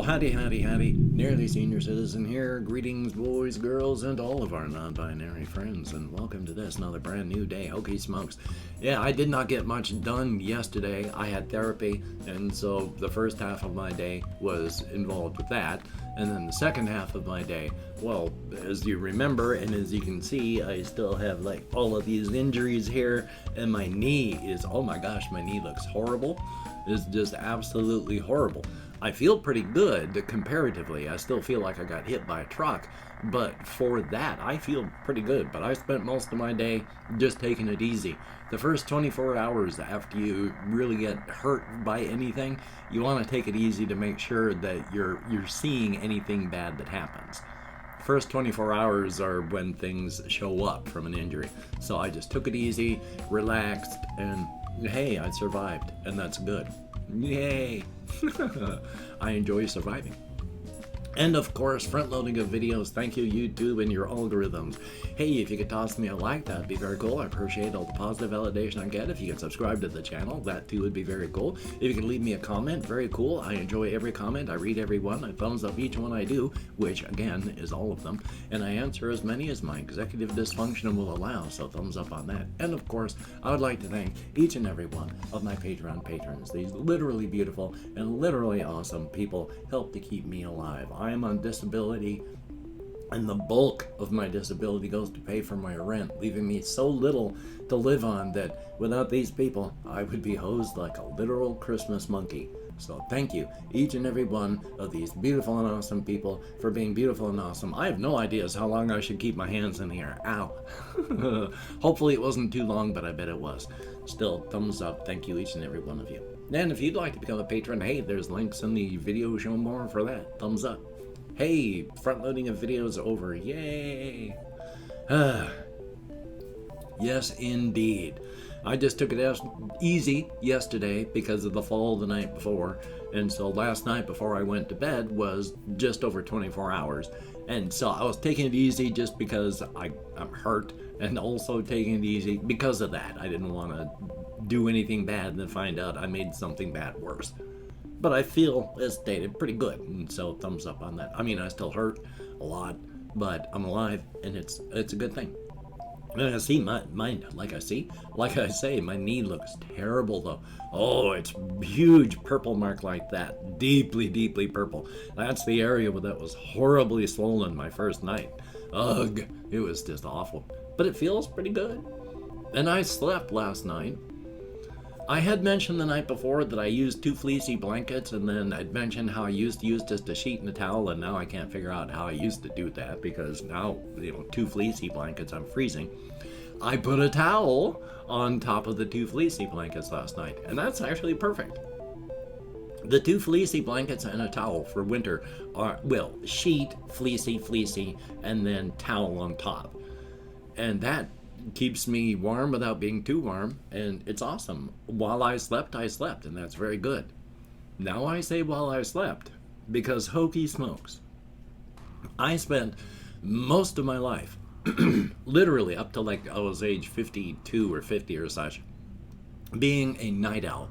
Well, howdy, Nearly Senior Citizen here. Greetings, boys, girls, and all of our non-binary friends, and welcome to this, another brand new day. Holy smokes. Yeah, I did not get much done yesterday. I had therapy, and so the first half of my day was involved with that, and then the second half of my day, well, as you remember, and as you can see, I still have like all of these injuries here, and my knee is, oh my gosh, my knee looks horrible. It's just absolutely horrible. I feel pretty good comparatively. I still feel like I got hit by a truck, but for that, I feel pretty good. But I spent most of my day just taking it easy. The first 24 hours after you really get hurt by anything, you want to take it easy to make sure that you're seeing anything bad that happens. First 24 hours are when things show up from an injury. So I just took it easy, relaxed, and hey, I survived, and that's good. Yay! I enjoy surviving. And of course, front loading of videos. Thank you, YouTube and your algorithms. Hey, if you could toss me a like, that'd be very cool. I appreciate all the positive validation I get. If you could subscribe to the channel, that too would be very cool. If you could leave me a comment, very cool. I enjoy every comment. I read every one. I thumbs up each one I do, which again is all of them. And I answer as many as my executive dysfunction will allow, so thumbs up on that. And of course, I would like to thank each and every one of my Patreon patrons. These literally beautiful and literally awesome people help to keep me alive. I am on disability, and the bulk of my disability goes to pay for my rent, leaving me so little to live on that without these people, I would be hosed like a literal Christmas monkey. So thank you, each and every one of these beautiful and awesome people, for being beautiful and awesome. I have no ideas how long I should keep my hands in the air. Ow. Hopefully it wasn't too long, but I bet it was. Still, thumbs up. Thank you, each and every one of you. And if you'd like to become a patron, hey, there's links in the video show more for that. Thumbs up. Hey, front loading of videos over. Yay! Yes, indeed. I just took it easy yesterday because of the fall the night before. And so last night before I went to bed was just over 24 hours. And so I was taking it easy just because I'm hurt, and also taking it easy because of that. I didn't want to do anything bad and then find out I made something bad worse. But I feel, as stated, pretty good, and so thumbs up on that. I mean, I still hurt a lot, but I'm alive, and it's a good thing. And I see like I say, my knee looks terrible though. Oh, it's huge purple mark like that, deeply, deeply purple. That's the area that was horribly swollen my first night. Ugh, it was just awful. But it feels pretty good. And I slept last night. I had mentioned the night before that I used 2 fleecy blankets, and then I'd mentioned how I used to use just a sheet and a towel, and now I can't figure out how I used to do that because now, 2 fleecy blankets, I'm freezing. I put a towel on top of the 2 fleecy blankets last night, and that's actually perfect. The 2 fleecy blankets and a towel for winter are, well, sheet, fleecy, and then towel on top. And that keeps me warm without being too warm, and it's awesome. While I slept, and that's very good. Now I say while I slept, because hokey smokes. I spent most of my life, literally up to like I was age 52 or 50 or such, being a night owl.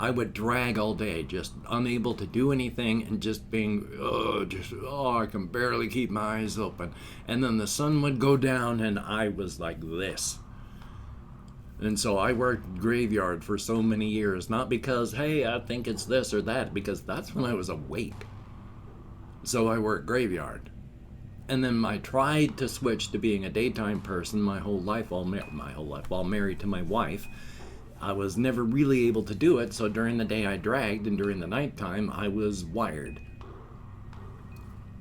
I would drag all day, just unable to do anything, and just being, I can barely keep my eyes open. And then the sun would go down, and I was like this. And so I worked graveyard for so many years, not because, hey, I think it's this or that, because that's when I was awake. So I worked graveyard. And then I tried to switch to being a daytime person my whole life, while married to my wife. I was never really able to do it, so during the day I dragged, and during the nighttime I was wired.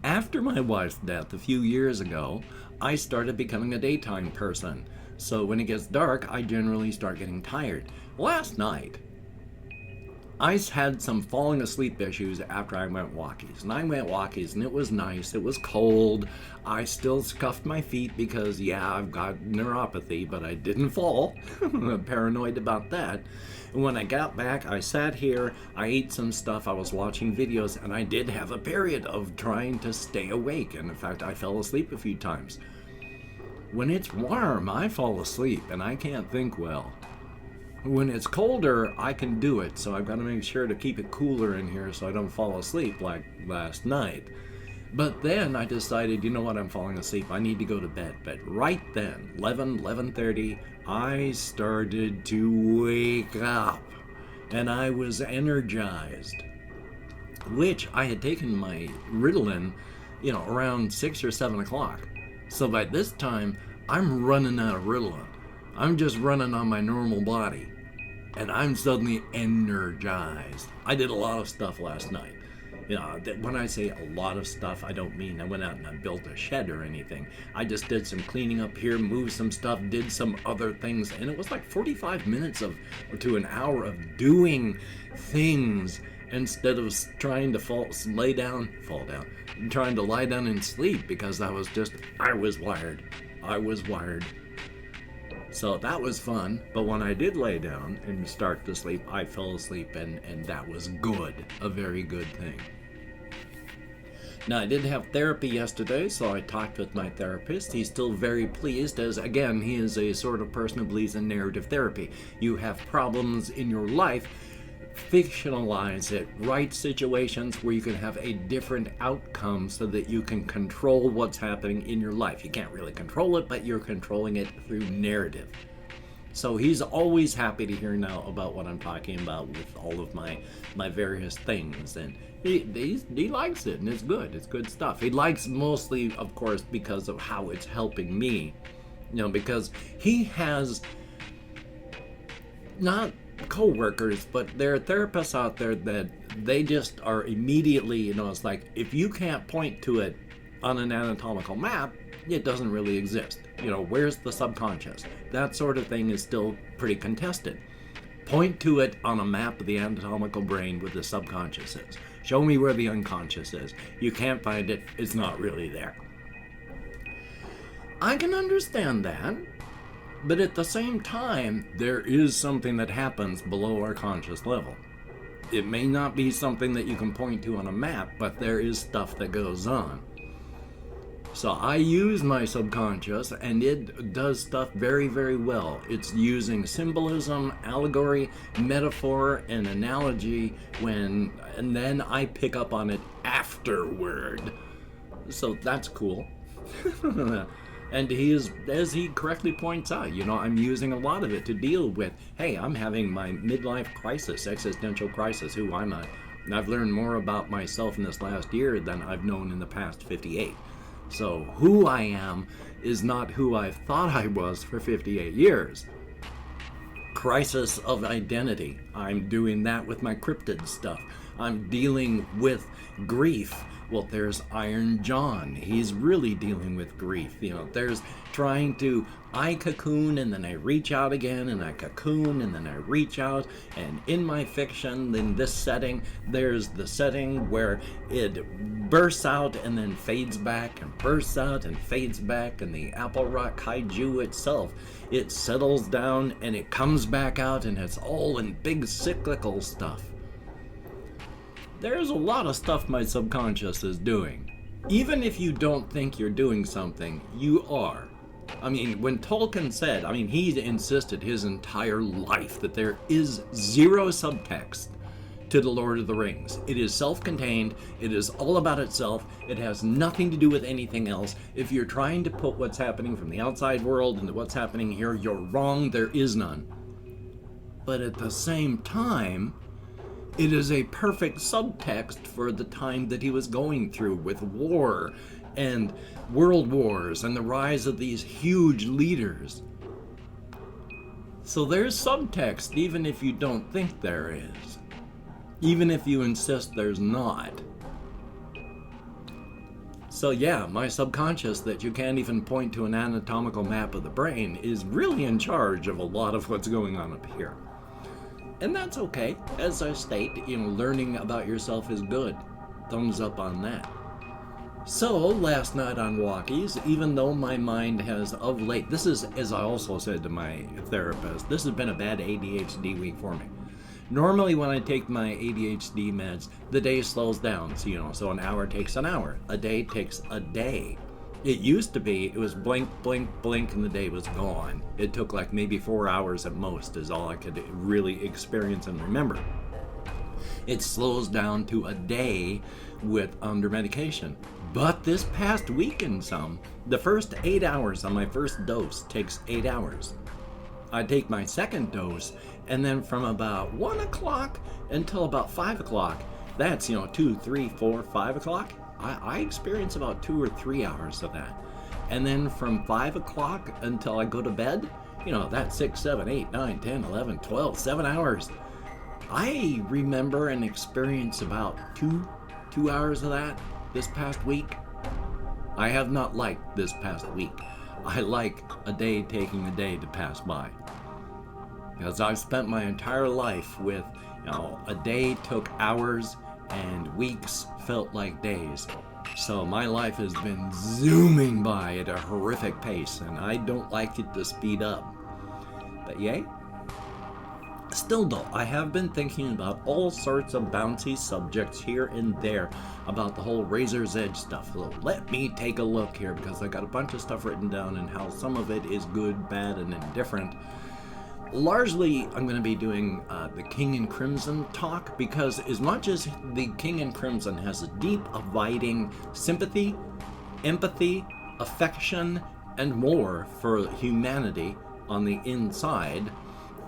After my wife's death a few years ago, I started becoming a daytime person. So when it gets dark, I generally start getting tired. Last night, I had some falling asleep issues after I went walkies. And I went walkies, and it was nice. It was cold. I still scuffed my feet because, yeah, I've got neuropathy, but I didn't fall. I'm paranoid about that. And when I got back, I sat here, I ate some stuff, I was watching videos, and I did have a period of trying to stay awake. And in fact, I fell asleep a few times. When it's warm, I fall asleep, and I can't think well. When it's colder, I can do it, so I've got to make sure to keep it cooler in here so I don't fall asleep like last night. But then I decided, you know what, I'm falling asleep. I need to go to bed. But right then, 11:30, I started to wake up. And I was energized. Which I had taken my Ritalin, around 6 or 7 o'clock. So by this time, I'm running out of Ritalin. I'm just running on my normal body. And I'm suddenly energized. I did a lot of stuff last night. When I say a lot of stuff, I don't mean I went out and I built a shed or anything. I just did some cleaning up here, moved some stuff, did some other things. And it was like 45 minutes to an hour of doing things instead of trying to fall down, trying to lie down and sleep because I was wired. So that was fun, but when I did lay down and start to sleep, I fell asleep, and that was good, a very good thing. Now, I did have therapy yesterday, so I talked with my therapist. He's still very pleased, as, again, he is a sort of person who believes in narrative therapy. You have problems in your life, fictionalize it, write situations where you can have a different outcome so that you can control what's happening in your life. You can't really control it, but you're controlling it through narrative. So he's always happy to hear now about what I'm talking about with all of my various things, and he likes it, and it's good stuff. He likes mostly, of course, because of how it's helping me, because he has not co-workers, but there are therapists out there that they just are immediately, it's like, if you can't point to it on an anatomical map, it doesn't really exist. Where's the subconscious? That sort of thing is still pretty contested. Point to it on a map of the anatomical brain where the subconscious is. Show me where the unconscious is. You can't find it, it's not really there. I can understand that. But at the same time, there is something that happens below our conscious level. It may not be something that you can point to on a map, but there is stuff that goes on. So I use my subconscious, and it does stuff very, very well. It's using symbolism, allegory, metaphor, and analogy, and then I pick up on it afterward. So that's cool. And he is, as he correctly points out, I'm using a lot of it to deal with, hey, I'm having my midlife crisis, existential crisis, who I'm not. And I've learned more about myself in this last year than I've known in the past 58. So who I am is not who I thought I was for 58 years. Crisis of identity. I'm doing that with my cryptid stuff. I'm dealing with grief. Well, there's Iron John. He's really dealing with grief. There's trying to, I cocoon and then I reach out again, and I cocoon and then I reach out. And in my fiction, in this setting, there's the setting where it bursts out and then fades back and bursts out and fades back. And the Apple Rock Kaiju itself, it settles down and it comes back out, and it's all in big cyclical stuff. There's a lot of stuff my subconscious is doing. Even if you don't think you're doing something, you are. I mean, when Tolkien said, he insisted his entire life that there is zero subtext to The Lord of the Rings. It is self-contained, it is all about itself, it has nothing to do with anything else. If you're trying to put what's happening from the outside world into what's happening here, you're wrong, there is none. But at the same time, it is a perfect subtext for the time that he was going through with war and world wars and the rise of these huge leaders. So there's subtext even if you don't think there is. Even if you insist there's not. So yeah, my subconscious that you can't even point to an anatomical map of the brain is really in charge of a lot of what's going on up here. And that's okay. As I state, learning about yourself is good. Thumbs up on that. So, last night on walkies, even though my mind has of late, this is, as I also said to my therapist, this has been a bad ADHD week for me. Normally when I take my ADHD meds, the day slows down. So an hour takes an hour. A day takes a day. It used to be, it was blink, blink, blink, and the day was gone. It took like maybe 4 hours at most is all I could really experience and remember. It slows down to a day under medication. But this past weekend the first 8 hours on my first dose takes 8 hours. I take my second dose, and then from about 1 o'clock until about 5 o'clock, that's, 2, 3, 4, 5 o'clock, I experience about 2 or 3 hours of that. And then from 5 o'clock until I go to bed, that's 6, 7, 8, 9, 10, 11, 12, 7 hours. I remember and experience about two hours of that this past week. I have not liked this past week. I like a day taking a day to pass by. Because I've spent my entire life with, a day took hours and weeks felt like days. So my life has been zooming by at a horrific pace, and I don't like it to speed up. But yay. Still though, I have been thinking about all sorts of bouncy subjects here and there about the whole razor's edge stuff. So let me take a look here, because I got a bunch of stuff written down and how some of it is good, bad, and indifferent. Largely, I'm going to be doing the King in Crimson talk, because as much as the King in Crimson has a deep, abiding sympathy, empathy, affection, and more for humanity on the inside,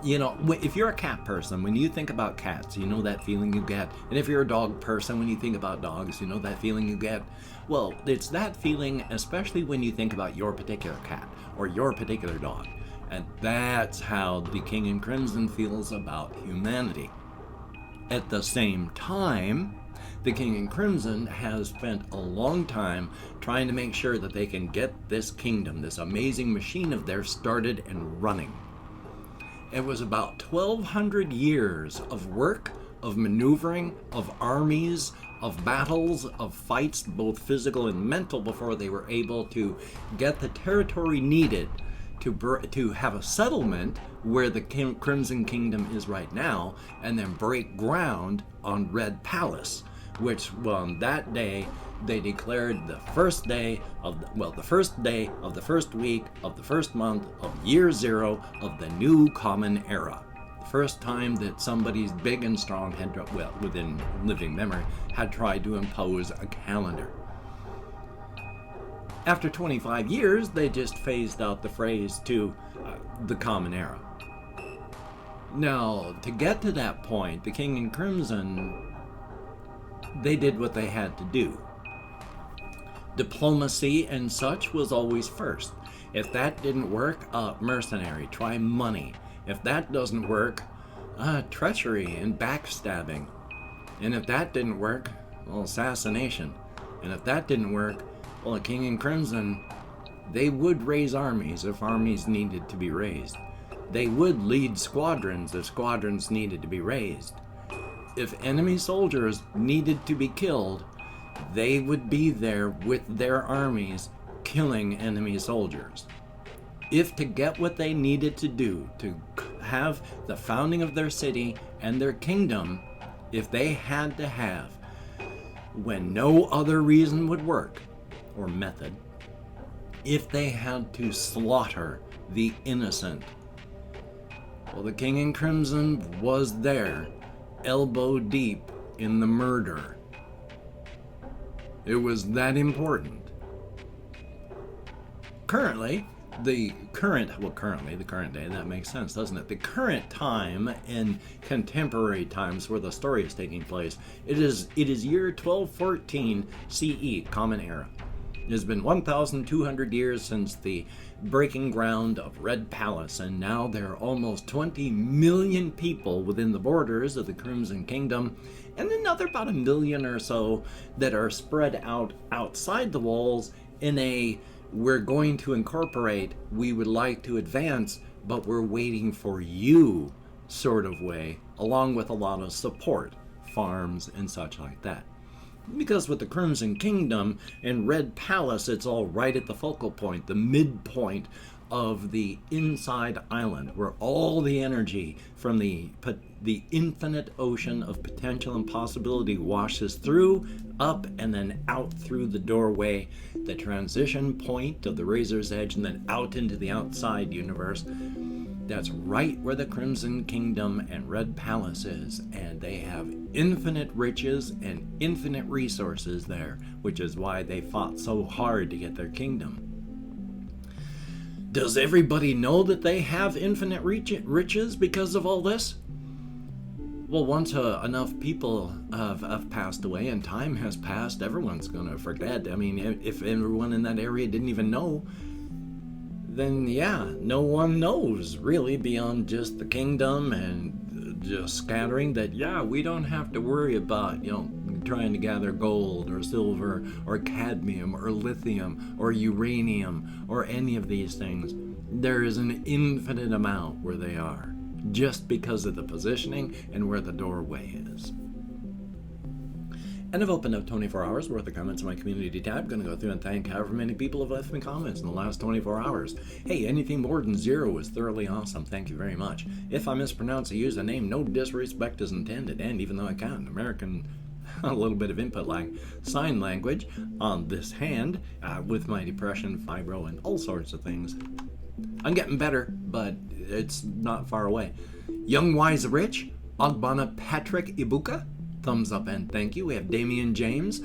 if you're a cat person, when you think about cats, you know that feeling you get. And if you're a dog person, when you think about dogs, you know that feeling you get. Well, it's that feeling, especially when you think about your particular cat or your particular dog. And that's how the King in Crimson feels about humanity. At the same time, the King in Crimson has spent a long time trying to make sure that they can get this kingdom, this amazing machine of theirs, started and running. It was about 1,200 years of work, of maneuvering, of armies, of battles, of fights, both physical and mental, before they were able to get the territory needed to have a settlement where the Crimson Kingdom is right now, and then break ground on Red Palace, which on that day they declared the first day of the first week of the first month of year 0 of the new common era. The first time that somebody big and strong had, within living memory, had tried to impose a calendar. After 25 years, they just phased out the phrase to the common era. Now, to get to that point, the King in Crimson, they did what they had to do. Diplomacy and such was always first. If that didn't work, mercenary, try money. If that doesn't work, treachery and backstabbing. And if that didn't work, assassination. And if that didn't work, the King in Crimson, they would raise armies if armies needed to be raised. They would lead squadrons if squadrons needed to be raised. If enemy soldiers needed to be killed, they would be there with their armies killing enemy soldiers. If to get what they needed to do, to have the founding of their city and their kingdom, if they had to have, when no other reason would work, or method, if they had to slaughter the innocent, the King in Crimson was there, elbow deep in the murder. It was that important. Currently, the current day, that makes sense, doesn't it? The current time in contemporary times where the story is taking place, it is year 1214 CE, Common Era. It has been 1,200 years since the breaking ground of Red Palace, and now there are almost 20 million people within the borders of the Crimson Kingdom, and another about 1 million or so that are spread out outside the walls in a we're going to incorporate, we would like to advance, but we're waiting for you sort of way, along with a lot of support, farms and such like that. Because with the Crimson Kingdom and Red Palace, it's all right at the focal point, the midpoint of the inside island, where all the energy from the infinite ocean of potential and possibility washes through, up, and then out through the doorway, the transition point of the razor's edge, and then out into the outside universe. That's right where the Crimson Kingdom and Red Palace is, and they have infinite riches and infinite resources there, which is why they fought so hard to get their kingdom. Does everybody know that they have infinite riches because of all this? Well, once enough people have passed away and time has passed, everyone's going to forget. I mean, if everyone in that area didn't even know, then yeah, no one knows really beyond just the kingdom and just scattering that, yeah, we don't have to worry about, trying to gather gold or silver or cadmium or lithium or uranium or any of these things. There is an infinite amount where they are, just because of the positioning and where the doorway is. And I've opened up 24 hours worth of comments in my community tab. Going to go through and thank however many people have left me comments in the last 24 hours. Hey, anything more than 0 is thoroughly awesome. Thank you very much. If I mispronounce a username, no disrespect is intended. And even though I count American, a little bit of input like sign language on this hand, with my depression, fibro, and all sorts of things, I'm getting better, but it's not far away. Young Wise Rich, Ogbana Patrick Ibuka, thumbs up and thank you. We have Damian James.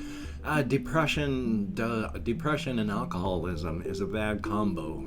Depression and alcoholism is a bad combo.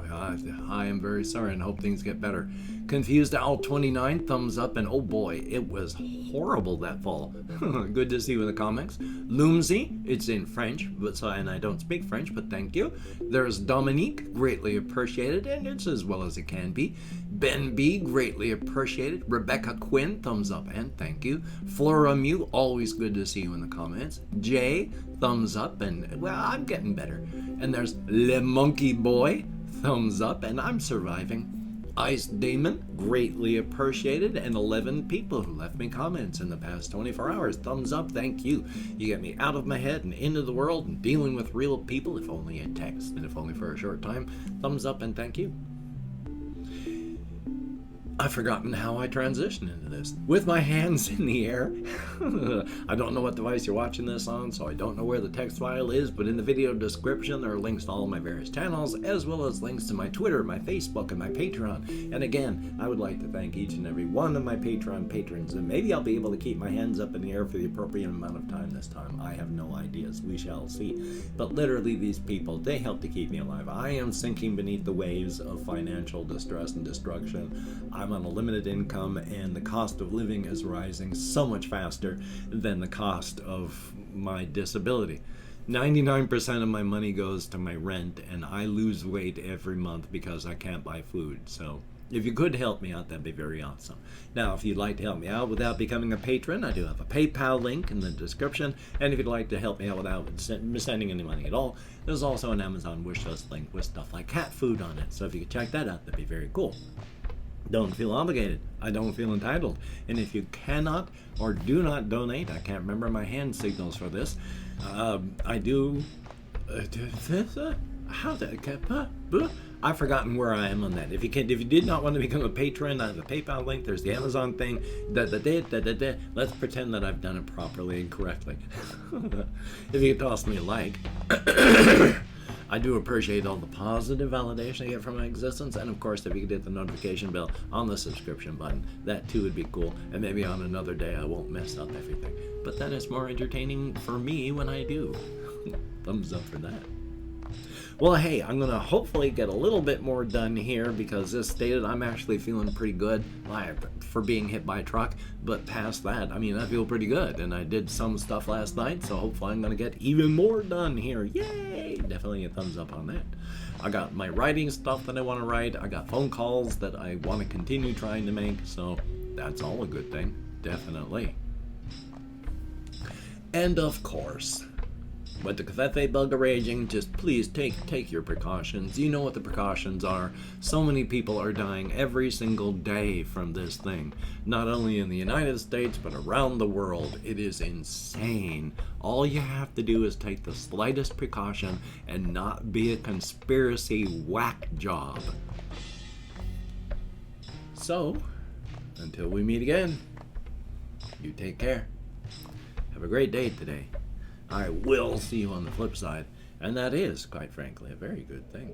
I am very sorry and hope things get better. Confused Owl 29, thumbs up, and oh boy, it was horrible that fall. Good to see you in the comics. Loomsy, it's in French, and I don't speak French, but thank you. There's Dominique, greatly appreciated, and it's as well as it can be. Ben B, greatly appreciated. Rebecca Quinn, thumbs up and thank you. Flora Mew, always good to see you in the comments. Jay, thumbs up, and well, I'm getting better. And there's Le Monkey Boy, thumbs up, and I'm surviving. Ice Damon, greatly appreciated, and 11 people who left me comments in the past 24 hours. Thumbs up, thank you. You get me out of my head and into the world and dealing with real people, if only in text and if only for a short time. Thumbs up and thank you. I've forgotten how I transitioned into this. With my hands in the air. I don't know what device you're watching this on, so I don't know where the text file is, but in the video description there are links to all of my various channels, as well as links to my Twitter, my Facebook, and my Patreon. And again, I would like to thank each and every one of my Patreon patrons, and maybe I'll be able to keep my hands up in the air for the appropriate amount of time this time. I have no ideas. We shall see. But literally, these people, they help to keep me alive. I am sinking beneath the waves of financial distress and destruction. I'm on a limited income, and the cost of living is rising so much faster than the cost of my disability. 99% of my money goes to my rent, and I lose weight every month because I can't buy food. So if you could help me out, that'd be very awesome. Now, if you'd like to help me out without becoming a patron, I do have a PayPal link in the description. And if you'd like to help me out without sending any money at all, there's also an Amazon wish list link with stuff like cat food on it. So if you could check that out, that'd be very cool. Don't feel obligated. I don't feel entitled. And if you cannot or do not donate, I can't remember my hand signals for this. I do. I've forgotten where I am on that. If you did not want to become a patron, I have a PayPal link. There's the Amazon thing. Let's pretend that I've done it properly and correctly. If you could toss me a like. I do appreciate all the positive validation I get from my existence, and of course if you could hit the notification bell on the subscription button, that too would be cool, and maybe on another day I won't mess up everything. But then it's more entertaining for me when I do. Thumbs up for that. Well, hey, I'm going to hopefully get a little bit more done here, because as stated, I'm actually feeling pretty good for being hit by a truck. But past that, I mean, I feel pretty good. And I did some stuff last night, so hopefully I'm going to get even more done here. Yay! Definitely a thumbs up on that. I got my writing stuff that I want to write. I got phone calls that I want to continue trying to make. So that's all a good thing. Definitely. And of course, With the cafe bug raging, just please take your precautions. You know what the precautions are. So many people are dying every single day from this thing. Not only in the United States, but around the world. It is insane. All you have to do is take the slightest precaution and not be a conspiracy whack job. So, until we meet again, you take care. Have a great day today. I will see you on the flip side, and that is, quite frankly, a very good thing.